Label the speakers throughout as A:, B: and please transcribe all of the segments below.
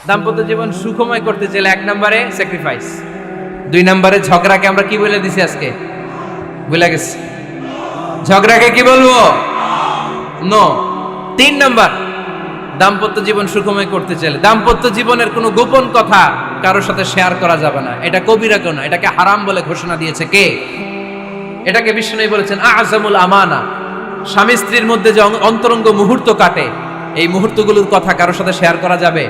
A: দাম্পত্য জীবন সুখময় করতে চাইলে 1 নম্বরে স্যাক্রিফাইস, 2 নম্বরে ঝগড়াকে আমরা কি বলে দিছি আজকে, ভুলে গেছি, ঝগড়াকে কি বলবো, নো। 3 নম্বর, দাম্পত্য জীবন সুখময় করতে চাইলে দাম্পত্য জীবনের কোনো গোপন কথা কারোর সাথে শেয়ার করা যাবে না। এটা কবিরা কেউ না, এটাকে হারাম বলে ঘোষণা দিয়েছে কে? এটাকে বিষ্ণু বলেছেন আযমুল আমানা। স্বামী স্ত্রীর মধ্যে যে অন্তরঙ্গ মুহূর্ত কাটে, এই মুহূর্তগুলোর কথা কারোর সাথে শেয়ার করা যাবে?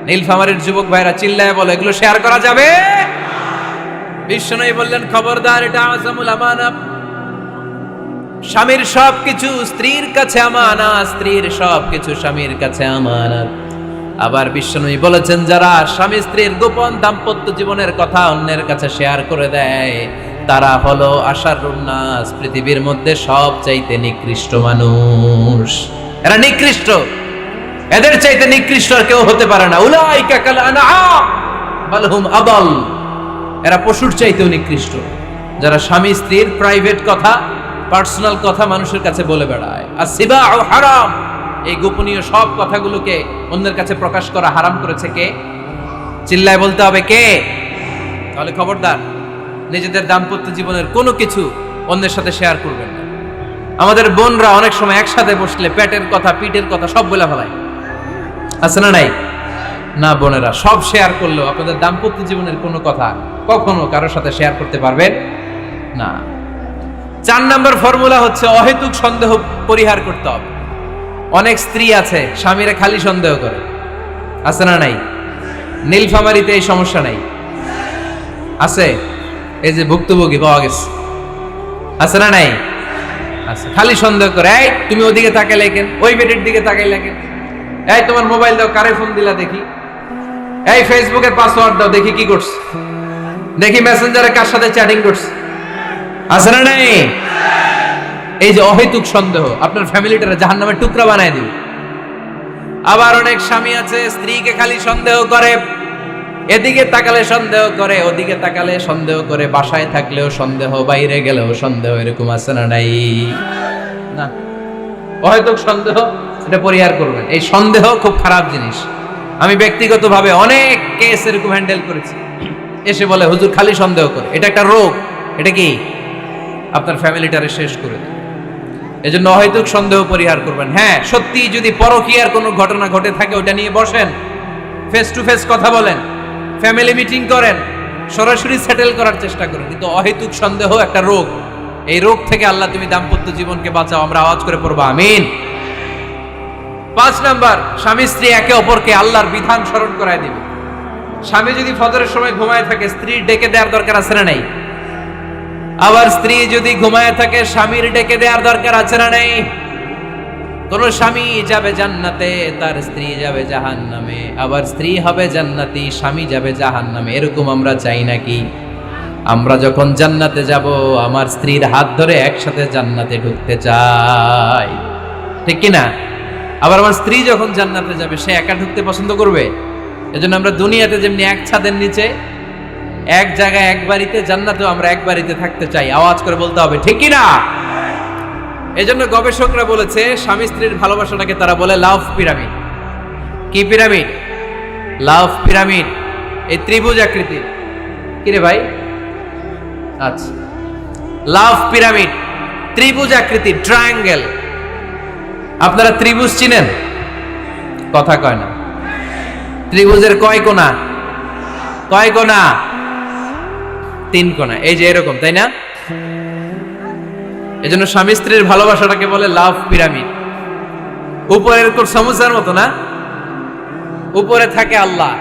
A: নীলফামারীর যুবক ভাইরা চিল্লায় বলে, এগুলো শেয়ার করা যাবে? বিষ্ণু বললেন খবরদার, এটা আযমুল আমানা। স্বামীর সবকিছু স্ত্রীর কাছে আমানত, স্ত্রীর সবকিছু স্বামীর কাছে আমানত। আবার বিষ্ণু বলেছেন, যারা স্বামী স্ত্রীর গোপন দাম্পত্য জীবনের কথা অন্যের কাছে শেয়ার করে দেয়, তারা হলো আশারুন নাস, পৃথিবীর মধ্যে সবচাইতে নিকৃষ্ট মানুষ। এরা নিকৃষ্ট, এদের চাইতে নিকৃষ্ট আর কেউ হতে পারে না। উলাইকা কাল আনআম বাল হুম আদাল। এরা পশুর চাইতেও নিকৃষ্ট, যারা স্বামী স্ত্রীর প্রাইভেট কথা, পার্সোনাল কথা মানুষের কাছে বলে বেড়ায়। আর সিবাউ হারাম, এই গোপনীয় সব কথাগুলোকে অন্যের কাছে প্রকাশ করা হারাম করেছে কে? চিল্লায় বলতে হবে কে? তাহলে খবরদার, নিজেদের দাম্পত্য জীবনের কোনো কিছু অন্যের সাথে শেয়ার করবেন না। আমাদের বোনরা অনেক সময় একসাথে বসলে পেটের কথা, পিঠের কথা সব বলে ফেলায়, আছে না নাই? না বোনেরা, সব শেয়ার করলেও আপনাদের দাম্পত্য জীবনের কোনো কথা কখনো কারোর সাথে শেয়ার করতে পারবেন না। 4 নম্বর ফর্মুলা হচ্ছে অহেতুক সন্দেহ পরিহার করতে হবে। অনেক স্ত্রী আছে স্বামীরা খালি সন্দেহ করে, আছে না নাই? নীলফামারীতে এই সমস্যা নাই, আছে? এই যে ভুক্তভোগী পাওয়া গেছে, আছে না নাই? আছে, খালি সন্দেহ করে। এই তুমি ওদিকে তাকাইলে কেন, ওই বেডের দিকে তাকাইলে কেন, এই তোমার মোবাইল দাও, কারে ফোন দিলা দেখি, এই ফেসবুকের পাসওয়ার্ড দাও দেখি কি করছে, দেখি মেসেঞ্জারে কার সাথে চ্যাটিং করছে, আছে না নাই? এই যে অহেতুক সন্দেহ আপনার ফ্যামিলিটারে জাহান্নামের টুকরা বানায় দিবে। আবার অনেক স্বামী আছে স্ত্রীকে খালি সন্দেহ করে, এদিকে তাকালে সন্দেহ করে, ওদিকে তাকালে সন্দেহ করে, বাসায় থাকলেও সন্দেহ, বাইরে গেলেও সন্দেহ, এরকম আছে না নাই? না, অহেতুক সন্দেহ এটা পরিহার করবেন। এই সন্দেহ খুব খারাপ জিনিস। আমি ব্যক্তিগতভাবে অনেক কেস এরকম হ্যান্ডেল করেছি। এসে বলে হুজুর খালি সন্দেহ করে, এটা একটা রোগ। এটা কি? আপনার ফ্যামিলিটারে শেষ করে দেয়। এজন্য অহেতুক সন্দেহ পরিহার করবেন। হ্যাঁ, সত্যি যদি পরকীয়ার কোনো ঘটনা ঘটে থাকে ওটা নিয়ে বসেন, ফেস টু ফেস কথা বলেন, ফ্যামিলি মিটিং করেন, সরাসরি সেটেল করার চেষ্টা করেন। কিন্তু অহেতুক সন্দেহ একটা রোগ। এই রোগ থেকে আল্লাহ তুমি দাম্পত্য জীবনকে বাঁচাও, আমরা আওয়াজ করে পড়বো আমিন। 5 নাম্বার, স্বামী স্ত্রী একে অপরকে আল্লাহর বিধান স্মরণ করায় দিবে। স্বামী যদি ফজরের সময় ঘুমায় থাকে, স্ত্রীর ডেকে দেওয়ার দরকার আছে না নাই? আবার স্ত্রী যদি ঘুমায় থাকে, স্বামীর ডেকে দেওয়ার দরকার আছে না নাই? কোন স্বামী যাবে জান্নাতে, তার স্ত্রী যাবে জাহান্নামে, আবার স্ত্রী হবে জান্নাতি, স্বামী যাবে জাহান্নামে। এরকম আমরা চাই নাকি? আমরা যখন জান্নাতে যাব, আমার স্ত্রীর হাত ধরে একসাথে জান্নাতে ঢুকতে চাই, ঠিক কি না? আবার আমার স্ত্রী যখন জান্নাতে যাবে, সে একা ঢুকতে পছন্দ করবে? এজন্য আমরা দুনিয়াতে যেমনি এক ছাদের নিচে, এক জায়গায়, এক বাড়িতে, জান্নাতেও আমরা এক বাড়িতে থাকতে চাই। আওয়াজ করে বলতে হবে ঠিক কি না? এজন্য গবেষকরা বলেছে, স্বামী স্ত্রীর ভালোবাসাটাকে তারা বলে লাভ পিরামিড। কি পিরামিড? লাভ পিরামিড। এই ত্রিভুজ আকৃতির। কি রে ভাই? আচ্ছা, লাভ পিরামিড, ত্রিভুজ আকৃতির, ট্রায়াঙ্গেল। আপনারা ত্রিভুজ চিনেন? কথা কয় না। ত্রিভুজের কয় কোণা? কয় কোণা? 3 কোণা। এই যে এরকম, তাই না? এজন্য স্বামী স্ত্রীর ভালোবাসাটাকে বলে লাভ পিরামিড। উপরে এরকম সমুচার মতো না, উপরে থাকে আল্লাহ,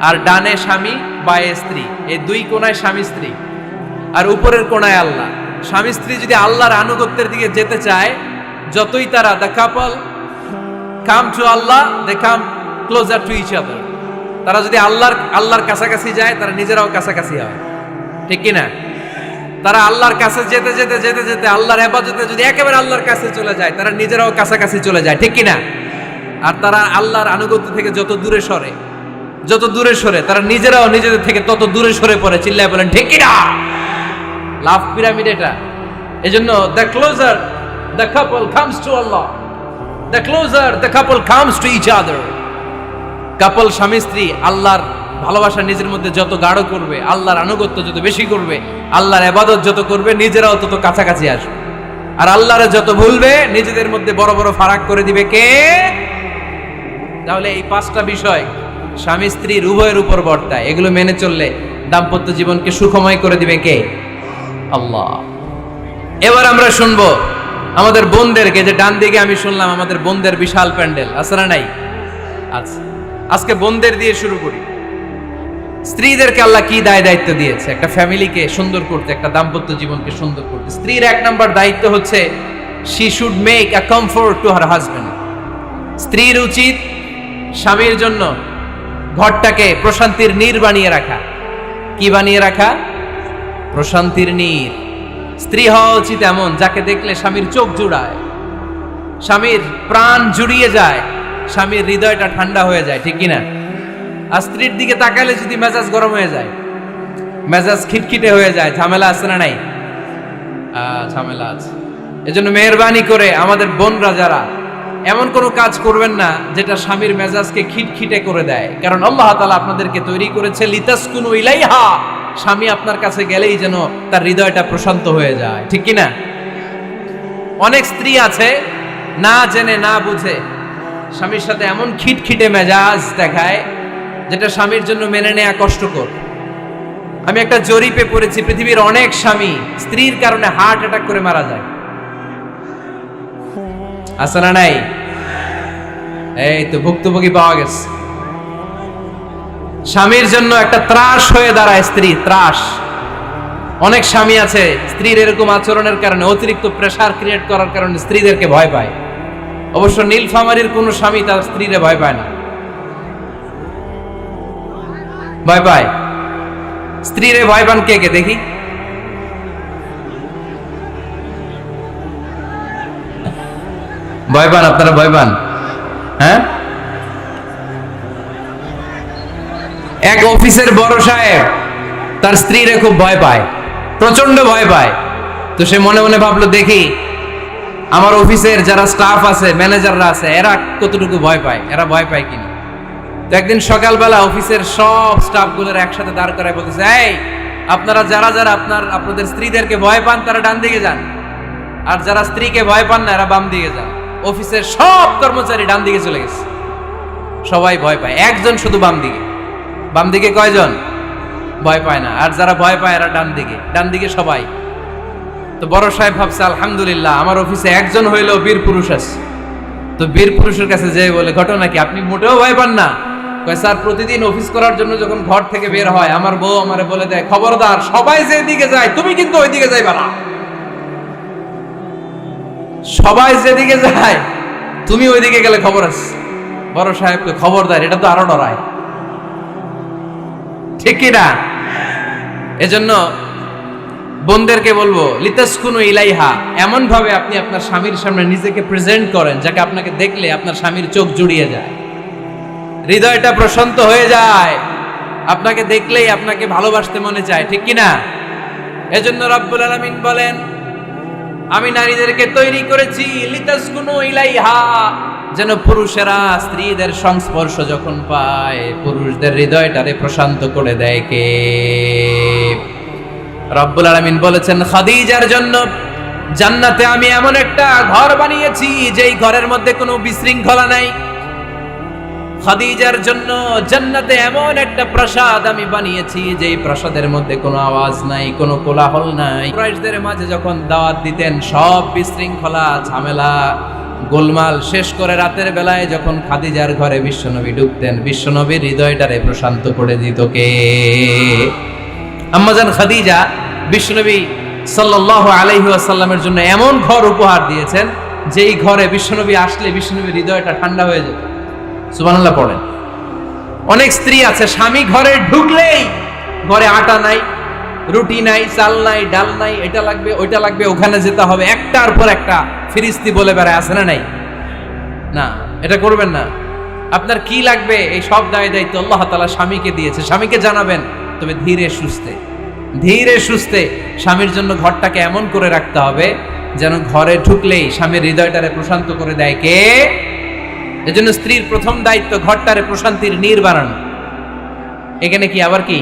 A: আর ডানে স্বামী, বায়ে স্ত্রী। এই 2 কোণায় স্বামী স্ত্রী, আর উপরের কোণায় আল্লাহ। স্বামী স্ত্রী যদি আল্লাহর আনুগত্যের দিকে যেতে চায়, যতই তারা, the couple come to Allah, they come closer to each other. তারা যদি আল্লাহর কাছাকাছি যায়, তারা নিজেরাও কাছাকাছি হয়, ঠিক কিনা? তারা আল্লাহর কাছে যেতে যেতে যেতে যেতে আল্লাহর ইবাদতে যদি একেবারে আল্লাহর কাছে চলে যায়, তারা নিজেরাও কাছাকাছি চলে যায়, ঠিক কিনা? আর তারা আল্লাহর আনুগত্য থেকে যত দূরে সরে, যত দূরে সরে, তারা নিজেরাও নিজেদের থেকে তত দূরে সরে পড়ে। চিল্লায় বলেন ঠিক কিনা? লাভ পিরামিড এটা। এজন্য the closer the couple comes to Allah, the closer the couple comes to each other. Couple স্বামী স্ত্রী আল্লাহর ভালোবাসা নিজের মধ্যে যত গাঢ় করবে, আল্লাহর আনুগত্য যত বেশি করবে, আল্লাহর ইবাদত যত করবে, নিজেরাও তত কাছাকাছি আসবে। আর আল্লাহরে যত ভুলবে, নিজেদের মধ্যে বড় বড় ফারাক করে দিবে কে? তাহলে এই 5টা বিষয় স্বামী স্ত্রীর উভয়ের উপর বর্তায়। এগুলো মেনে চললে দাম্পত্য জীবনকে সুখময় করে দিবে কে? আল্লাহ। এবার আমরা শুনবো আমাদের বোনদেরকে, যে ডান দিকে আমি শুনলাম আমাদের বোনদের বিশাল প্যান্ডেল আছে না নাই? আচ্ছা, আজকে বোনদের দিয়ে শুরু করি। স্ত্রীদেরকে আল্লাহ কি দায়িত্ব দিয়েছে একটা ফ্যামিলিকে সুন্দর করতে, একটা দাম্পত্য জীবনকে সুন্দর করতে? স্ত্রীর 1 নম্বর দায়িত্ব হচ্ছে she should make a comfort to her husband. স্ত্রীর উচিত স্বামীর জন্য ঘরটাকে প্রশান্তির নীড় বানিয়ে রাখা। কি বানিয়ে রাখা? প্রশান্তির নীড়। স্ত্রী হওয়া উচিত এমন যাকে দেখলে স্বামীর চোখ জুড়ায়, স্বামীর প্রাণ জুড়িয়ে যায়, স্বামীর হৃদয়টা ঠান্ডা হয়ে যায়, ঠিক কিনা? আর স্ত্রীর দিকে তাকালে যদি মেজাজ গরম হয়ে যায়, মেজাজ খিটখিটে হয়ে যায়, ঝামেলা আছে না নাই? ঝামেলা আছে। এজন্য মেহেরবানি করে আমাদের বোনরা যারা, এমন কোনো কাজ করবেন না যেটা স্বামীর মেজাজকে খিটখিটে করে দেয়। কারণ আল্লাহ তাআলা আপনাদেরকে তৈরি করেছে লিতাসকুনু ইলাইহা, স্বামী আপনার কাছে গেলেই যেন তার হৃদয়টা প্রশান্ত হয়ে যায়, ঠিক কিনা? অনেক স্ত্রী আছে না জেনে না বুঝে স্বামীর সাথে এমন খিটখিটে মেজাজ দেখায় যেটা স্বামীর জন্য মেনে নেওয়া কষ্টকর। আমি একটা জরিপে পড়েছি, পৃথিবীর অনেক স্বামী স্ত্রীর কারণে হার্ট অ্যাটাক করে মারা যায়। আছে না নাই? এই তো ভুক্তভোগী পাওয়া গেছে। স্বামীর জন্য একটা ত্রাস হয়ে দাঁড়ায় স্ত্রী, ত্রাস। অনেক স্বামী আছে স্ত্রীর এরকম আচরণের কারণে, অতিরিক্ত প্রেসার ক্রিয়েট করার কারণে স্ত্রীদেরকে ভয় পায়। অবশ্য নীলফামারীর কোন স্বামী তার স্ত্রীরে ভয় পায় না। ভয় পায়? স্ত্রীরে ভয় পান কে কে দেখি? ভয় পান? আপনারা ভয় পান? হ্যাঁ, এক অফিসের বড় সাহেব তার স্ত্রীরে খুব ভয় পায়, প্রচন্ড ভয় পায়। তো সে মনে মনে ভাবলো, দেখি আমার অফিসের যারা স্টাফ আছে, ম্যানেজাররা আছে, এরা কতটুকু ভয় পায়, এরা ভয় পায় কিনা। তো একদিন সকালবেলা অফিসের সব স্টাফগুলোর একসাথে দাঁড় করায় বলতেছে, এই আপনারা যারা যারা আপনাদের স্ত্রীদেরকে ভয় পান তারা ডান দিকে যান, আর যারা স্ত্রীকে ভয় পান না এরা বাম দিকে যান। অফিসের সব কর্মচারী ডান দিকে চলে গেছে, সবাই ভয় পায়, একজন শুধু বাম দিকে। বাম দিকে কয়জন? ভয় পায় না। আর যারা ভয় পায় এরা ডান দিকে, ডান দিকে সবাই। তো বড় সাহেব ভাবছে, আলহামদুলিল্লাহ আমার অফিসে একজন হইলেও বীর পুরুষ আছে। তো বীর পুরুষের কাছে যেয়ে বলে, ঘটনা কি, আপনি মোটেও ভয় পান না? কয়, স্যার প্রতিদিন অফিস করার জন্য যখন ঘর থেকে বের হয় আমার বউ আমারে বলে দেয়, খবরদার সবাই যেদিকে যায় তুমি কিন্তু ওইদিকে যাইবা না, সবাই যেদিকে যায় তুমি ওইদিকে গেলে খবর আছে। বড় সাহেবকে খবরদার, এটা তো আরো ডরায়, ঠিক কিনা? এজন্য বোনদেরকে বলবো, লিতাসকুনু ইলাইহা, এমন ভাবে আপনি আপনার স্বামীর সামনে নিজেকে প্রেজেন্ট করেন যাকে আপনাকে দেখলে আপনার স্বামীর চোখ জুড়িয়ে যায়, হৃদয়টা প্রশান্ত হয়ে যায়, আপনাকে দেখলেই আপনাকে ভালোবাসতে মনে চায়, ঠিক কিনা? এজন্য রব্বুল আলামিন বলেন, আমি নারীদেরকে তৈরি করেছি লিতাসকুনু ইলাইহা, যেন পুরুষেরা স্ত্রীদের সংস্পর্শ যখন পায় পুরুষদের হৃদয়টারে প্রশান্ত করে দেয় কে? রব্বুল আলামিন বলেছেন, খাদিজার জন্য জান্নাতে আমি এমন একটা ঘর বানিয়েছি যেই ঘরের মধ্যে কোনো বিশৃঙ্খলা নাই। খাদিজার জন্য জান্নাতে এমন একটা প্রাসাদ আমি বানিয়েছি যেই প্রাসাদের মধ্যে কোনো আওয়াজ নাই, কোনো কোলাহল নাই। কুরাইশদের মাঝে যখন দাওয়াত দিতেন সব বিশৃঙ্খলা, ঝামেলা, গোলমাল শেষ করে রাতের বেলায় যখন খাদিজার ঘরে বিশ্বনবী ঢুকতেন, বিশ্বনবীর হৃদয়টারে প্রশান্ত করে দিত কে? আম্মাজান খাদিজা বিশ্বনবী সাল্লাল্লাহু আলাইহি ওয়াসাল্লামের জন্য এমন ঘর উপহার দিয়েছেন যেই ঘরে বিশ্বনবী আসলে বিশ্বনবীর হৃদয়টা ঠান্ডা হয়ে যেত। সুবহানাল্লাহ পড়েন। অনেক স্ত্রী আছে স্বামী ঘরে ঢুকলেই ঘরে আটা নাই, রুটি নাই, চাল নাই, ডাল নাই, এটা লাগবে ওইটা লাগবে, ওখানে যেতে হবে, একটার পর একটা ফিরিস্তি বলে বেড়ায়, আছে না নাই? না, এটা করবেন না। আপনার কি লাগবে এই সব দায়িত্ব আল্লাহ তাআলা স্বামীকে দিয়েছে, স্বামীকে জানাবেন। তবে ধীরে সুস্থে, ধীরে সুস্থে স্বামীর জন্য ঘরটাকে এমন করে রাখতে হবে যেন ঘরে ঢুকলেই স্বামীর হৃদয়টারে প্রশান্ত করে দেয় কে? এজন্য স্ত্রীর প্রথম দায়িত্ব ঘরটারে প্রশান্তির নীড় বানানো। এখানে কি আবার কি